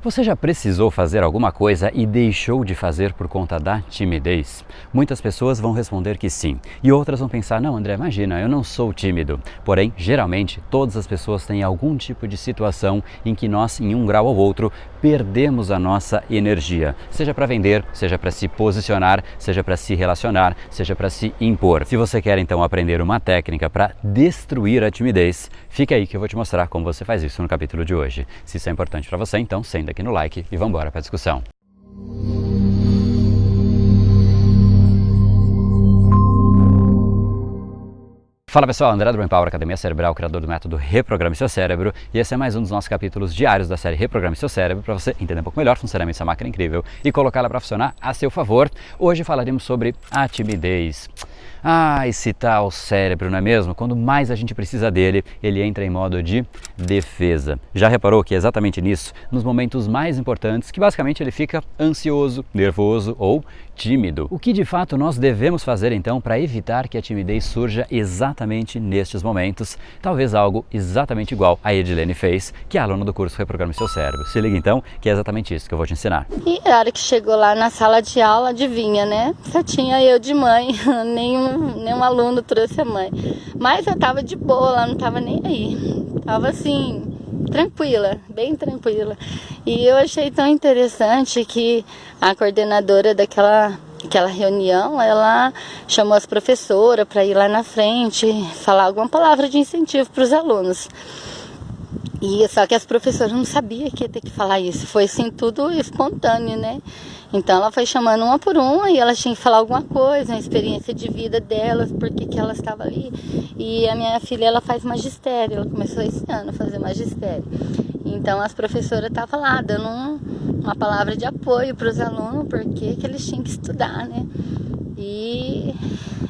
Você já precisou fazer alguma coisa e deixou de fazer por conta da timidez? Muitas pessoas vão responder que sim, e outras vão pensar, não, André, imagina, eu não sou tímido. Porém, geralmente, todas as pessoas têm algum tipo de situação em que nós, em um grau ou outro, perdemos a nossa energia. Seja para vender, seja para se posicionar, seja para se relacionar, seja para se impor. Se você quer então aprender uma técnica para destruir a timidez, fica aí que eu vou te mostrar como você faz isso no capítulo de hoje. Se isso é importante para você, então senta aqui no like e vamos embora para a discussão. Fala pessoal, André do Brain Power, Academia Cerebral, criador do método Reprograme Seu Cérebro, e esse é mais um dos nossos capítulos diários da série Reprograme Seu Cérebro para você entender um pouco melhor o funcionamento dessa máquina incrível e colocá-la para funcionar a seu favor. Hoje falaremos sobre a timidez. Esse tal cérebro, não é mesmo? Quando mais a gente precisa dele, ele entra em modo de defesa. Já reparou que é exatamente nisso, nos momentos mais importantes, que basicamente ele fica ansioso, nervoso ou tímido. O que de fato nós devemos fazer então para evitar que a timidez surja exatamente nestes momentos? Talvez algo exatamente igual a Edilene fez, que é aluna do curso Reprograme Seu Cérebro. Se liga então, que é exatamente isso que eu vou te ensinar. E a hora que chegou lá na sala de aula, adivinha, né? Só tinha eu de mãe, nenhum aluno trouxe a mãe. Mas eu tava de boa, ela não tava nem aí. Tava assim, tranquila, bem tranquila. E eu achei tão interessante que a coordenadora daquela reunião, ela chamou as professoras para ir lá na frente falar alguma palavra de incentivo para os alunos. E só que as professoras não sabiam que ia ter que falar isso. Foi assim tudo espontâneo, né? Então ela foi chamando uma por uma e elas tinham que falar alguma coisa, a experiência de vida delas, por que elas estavam ali. E a minha filha, ela faz magistério, ela começou esse ano a fazer magistério. Então as professoras estavam lá dando uma palavra de apoio para os alunos, porque que eles tinham que estudar, né?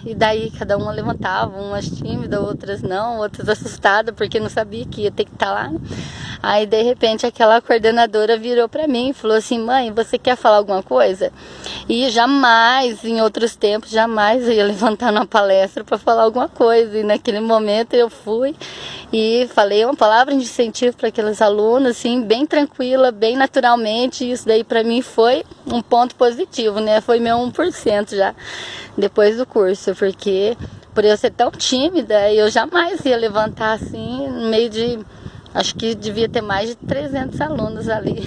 E daí cada uma levantava, umas tímidas, outras não, outras assustadas, porque não sabia que ia ter que estar lá, né? Aí de repente aquela coordenadora virou para mim e falou assim, mãe, você quer falar alguma coisa? E jamais, em outros tempos, jamais eu ia levantar numa palestra para falar alguma coisa. E naquele momento eu fui e falei uma palavra de incentivo para aqueles alunos, assim, bem tranquila, bem naturalmente. E isso daí para mim foi um ponto positivo, né? Foi meu 1% já depois do curso, porque por eu ser tão tímida, eu jamais ia levantar assim, no meio de... Acho que devia ter mais de 300 alunos ali.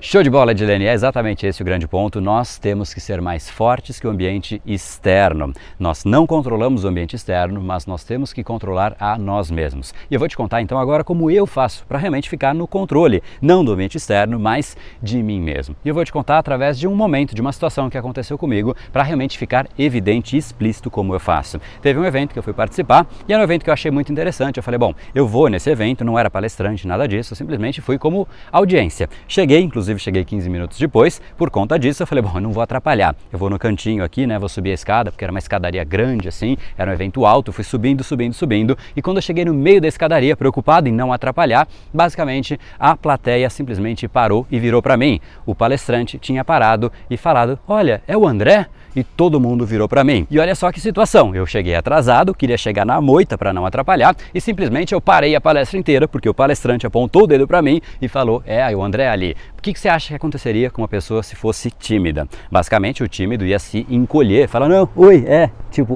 Show de bola, Edilene. É exatamente esse o grande ponto. Nós temos que ser mais fortes que o ambiente externo. Nós não controlamos o ambiente externo, mas nós temos que controlar a nós mesmos. E eu vou te contar então agora como eu faço para realmente ficar no controle, não do ambiente externo, mas de mim mesmo. E eu vou te contar através de um momento, de uma situação que aconteceu comigo, para realmente ficar evidente e explícito como eu faço. Teve um evento que eu fui participar e era um evento que eu achei muito interessante. Eu falei, bom, eu vou nesse evento, não era palestrante, nada disso, eu simplesmente fui como audiência. Cheguei 15 minutos depois, por conta disso eu falei, bom, eu não vou atrapalhar, eu vou no cantinho aqui, né, vou subir a escada, porque era uma escadaria grande assim, era um evento alto, fui subindo, e quando eu cheguei no meio da escadaria, preocupado em não atrapalhar, basicamente a plateia simplesmente parou e virou para mim. O palestrante tinha parado e falado, olha, é o André? E todo mundo virou para mim. E olha só que situação, eu cheguei atrasado, queria chegar na moita para não atrapalhar e simplesmente eu parei a palestra inteira porque o palestrante apontou o dedo para mim e falou, o André ali. O que você acha que aconteceria com uma pessoa se fosse tímida? Basicamente o tímido ia se encolher, falar, não, oi,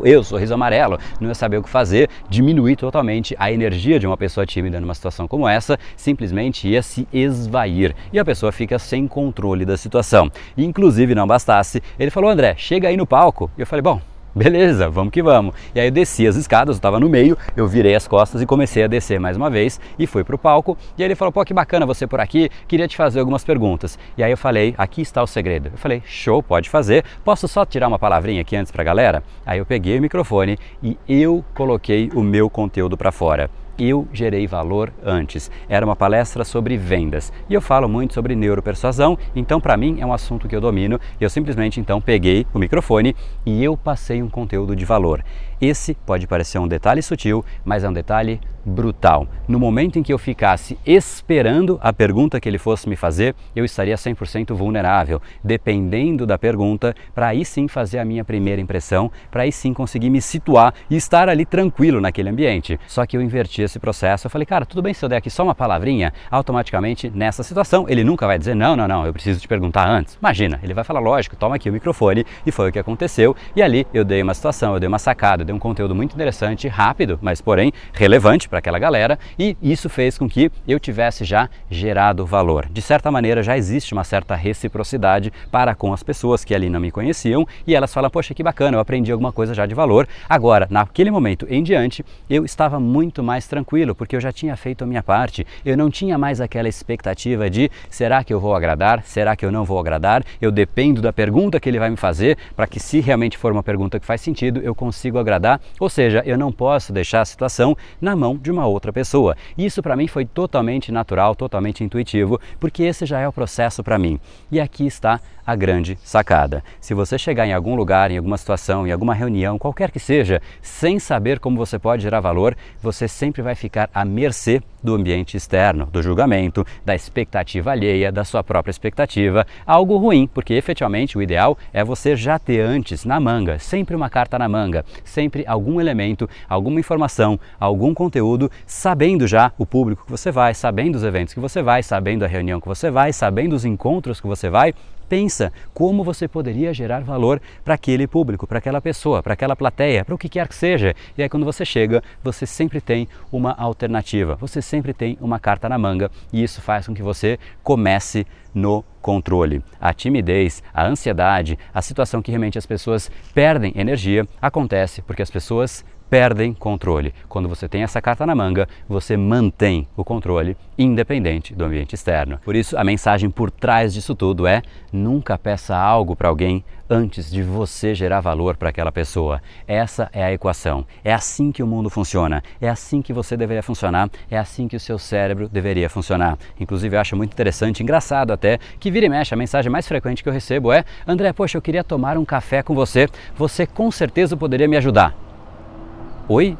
eu, sorriso amarelo, não ia saber o que fazer, diminuir totalmente a energia de uma pessoa tímida numa situação como essa, simplesmente ia se esvair e a pessoa fica sem controle da situação. E inclusive não bastasse, ele falou, André, chega aí no palco. E eu falei, bom, beleza, vamos que vamos. E aí eu desci as escadas, eu estava no meio, eu virei as costas e comecei a descer mais uma vez e fui pro palco. E aí ele falou, pô, que bacana você por aqui, queria te fazer algumas perguntas. E aí eu falei, aqui está o segredo. Eu falei, show, pode fazer, posso só tirar uma palavrinha aqui antes pra galera? Aí eu peguei o microfone e eu coloquei o meu conteúdo para fora. Eu gerei valor antes. Era uma palestra sobre vendas e eu falo muito sobre neuropersuasão, então para mim é um assunto que eu domino. Eu simplesmente então peguei o microfone e eu passei um conteúdo de valor. Esse pode parecer um detalhe sutil, mas é um detalhe brutal. No momento em que eu ficasse esperando a pergunta que ele fosse me fazer, eu estaria 100% vulnerável, dependendo da pergunta, para aí sim fazer a minha primeira impressão, para aí sim conseguir me situar e estar ali tranquilo naquele ambiente. Só que eu inverti esse processo, eu falei, cara, tudo bem se eu der aqui só uma palavrinha, automaticamente nessa situação ele nunca vai dizer não, eu preciso te perguntar antes. Imagina, ele vai falar, lógico, toma aqui o microfone, e foi o que aconteceu. E ali eu dei uma situação, eu dei uma sacada, eu dei um conteúdo muito interessante, rápido, mas porém relevante para aquela galera, e isso fez com que eu tivesse já gerado valor. De certa maneira já existe uma certa reciprocidade para com as pessoas que ali não me conheciam, e elas falam, poxa, que bacana, eu aprendi alguma coisa já de valor. Agora, naquele momento em diante, eu estava muito mais tranquilo, porque eu já tinha feito a minha parte, eu não tinha mais aquela expectativa de, será que eu vou agradar, será que eu não vou agradar, eu dependo da pergunta que ele vai me fazer, para que se realmente for uma pergunta que faz sentido, eu consigo agradar, ou seja, eu não posso deixar a situação na mão de uma outra pessoa. Isso para mim foi totalmente natural, totalmente intuitivo, porque esse já é o processo para mim. E aqui está a grande sacada. Se você chegar em algum lugar, em alguma situação, em alguma reunião, qualquer que seja, sem saber como você pode gerar valor, você sempre vai ficar à mercê do ambiente externo, do julgamento, da expectativa alheia, da sua própria expectativa. Algo ruim, porque efetivamente o ideal é você já ter antes na manga, sempre uma carta na manga, sempre algum elemento, alguma informação, algum conteúdo, sabendo já o público que você vai, sabendo os eventos que você vai, sabendo a reunião que você vai, sabendo os encontros que você vai. Pensa como você poderia gerar valor para aquele público, para aquela pessoa, para aquela plateia, para o que quer que seja. E aí quando você chega, você sempre tem uma alternativa, você sempre tem uma carta na manga, e isso faz com que você comece no controle. A timidez, a ansiedade, a situação que realmente as pessoas perdem energia, acontece porque as pessoas perdem controle. Quando você tem essa carta na manga, você mantém o controle independente do ambiente externo. Por isso, a mensagem por trás disso tudo é: nunca peça algo para alguém antes de você gerar valor para aquela pessoa. Essa é a equação. É assim que o mundo funciona. É assim que você deveria funcionar. É assim que o seu cérebro deveria funcionar. Inclusive, eu acho muito interessante, engraçado até, que vira e mexe, a mensagem mais frequente que eu recebo é: André, poxa, eu queria tomar um café com você. Você com certeza poderia me ajudar. Oi?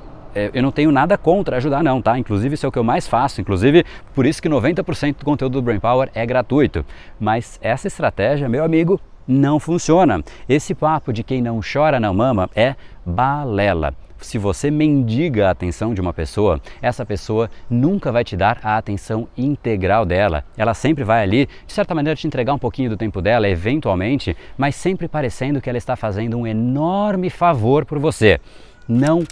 Eu não tenho nada contra ajudar não, tá? Inclusive isso é o que eu mais faço, inclusive por isso que 90% do conteúdo do Brain Power é gratuito. Mas essa estratégia, meu amigo, não funciona. Esse papo de quem não chora não mama é balela. Se você mendiga a atenção de uma pessoa, essa pessoa nunca vai te dar a atenção integral dela. Ela sempre vai ali, de certa maneira, te entregar um pouquinho do tempo dela, eventualmente, mas sempre parecendo que ela está fazendo um enorme favor por você. Não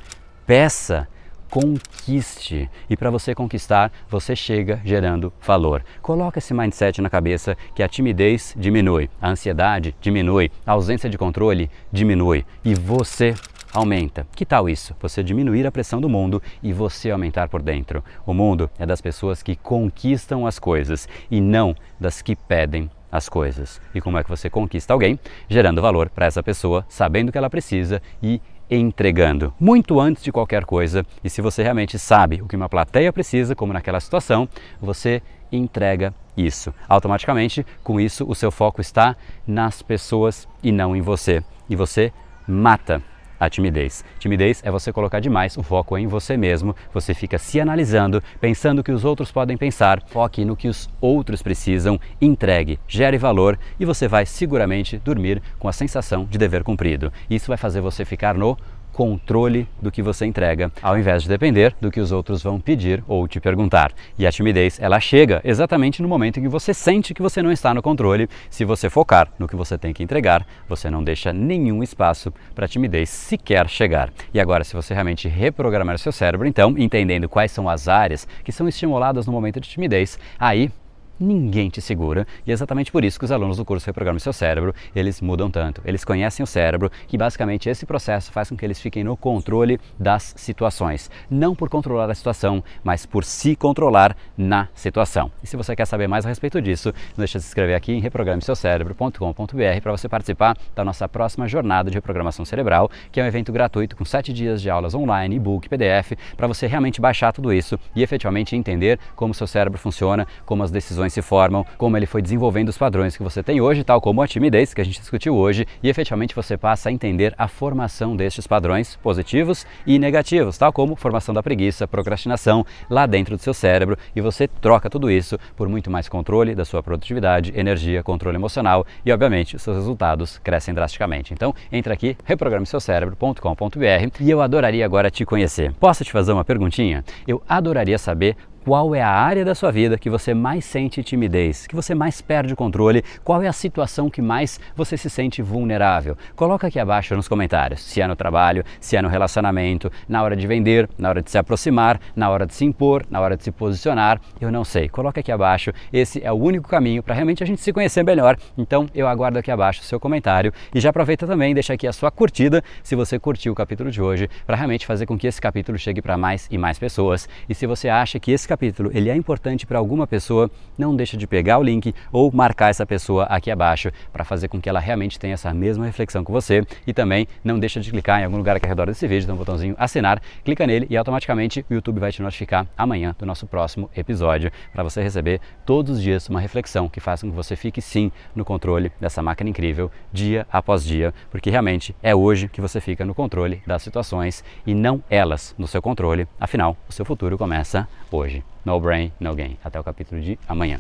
peça, conquiste. E para você conquistar, você chega gerando valor. Coloca esse mindset na cabeça que a timidez diminui, a ansiedade diminui, a ausência de controle diminui e você aumenta. Que tal isso? Você diminuir a pressão do mundo e você aumentar por dentro. O mundo é das pessoas que conquistam as coisas e não das que pedem as coisas. E como é que você conquista alguém? Gerando valor para essa pessoa, sabendo o que ela precisa e entregando muito antes de qualquer coisa. E se você realmente sabe o que uma plateia precisa, como naquela situação, você entrega isso. Automaticamente, com isso, o seu foco está nas pessoas e não em você. E você mata a timidez. Timidez é você colocar demais o foco em você mesmo, você fica se analisando, pensando o que os outros podem pensar, foque no que os outros precisam, entregue, gere valor e você vai seguramente dormir com a sensação de dever cumprido. Isso vai fazer você ficar no controle do que você entrega, ao invés de depender do que os outros vão pedir ou te perguntar. E a timidez, ela chega exatamente no momento em que você sente que você não está no controle. Se você focar no que você tem que entregar, você não deixa nenhum espaço para a timidez sequer chegar. E agora, se você realmente reprogramar seu cérebro, então, entendendo quais são as áreas que são estimuladas no momento de timidez, aí ninguém te segura, e é exatamente por isso que os alunos do curso Reprograme Seu Cérebro, eles mudam tanto. Eles conhecem o cérebro, que basicamente esse processo faz com que eles fiquem no controle das situações. Não por controlar a situação, mas por se controlar na situação. E se você quer saber mais a respeito disso, não deixe de se inscrever aqui em reprogrameseucerebro.com.br para você participar da nossa próxima jornada de reprogramação cerebral, que é um evento gratuito com 7 dias de aulas online, e-book, PDF, para você realmente baixar tudo isso e efetivamente entender como seu cérebro funciona, como as decisões padrões se formam, como ele foi desenvolvendo os padrões que você tem hoje, tal como a timidez que a gente discutiu hoje, e efetivamente você passa a entender a formação destes padrões positivos e negativos, tal como formação da preguiça, procrastinação lá dentro do seu cérebro, e você troca tudo isso por muito mais controle da sua produtividade, energia, controle emocional e, obviamente, os seus resultados crescem drasticamente. Então, entra aqui, reprogrameseucerebro.com.br, e eu adoraria agora te conhecer. Posso te fazer uma perguntinha? Eu adoraria saber qual é a área da sua vida que você mais sente timidez, que você mais perde o controle, qual é a situação que mais você se sente vulnerável. Coloca aqui abaixo nos comentários, se é no trabalho, se é no relacionamento, na hora de vender, na hora de se aproximar, na hora de se impor, na hora de se posicionar, eu não sei. Coloca aqui abaixo, esse é o único caminho para realmente a gente se conhecer melhor. Então eu aguardo aqui abaixo o seu comentário e já aproveita também, deixa aqui a sua curtida se você curtiu o capítulo de hoje, para realmente fazer com que esse capítulo chegue para mais e mais pessoas. E se você acha que esse capítulo ele é importante para alguma pessoa, não deixa de pegar o link ou marcar essa pessoa aqui abaixo para fazer com que ela realmente tenha essa mesma reflexão com você, e também não deixa de clicar em algum lugar aqui ao redor desse vídeo, tem um botãozinho assinar, clica nele e automaticamente o YouTube vai te notificar amanhã do nosso próximo episódio, para você receber todos os dias uma reflexão que faça com que você fique sim no controle dessa máquina incrível dia após dia, porque realmente é hoje que você fica no controle das situações e não elas no seu controle, afinal o seu futuro começa hoje. No brain, no gain. Até o capítulo de amanhã.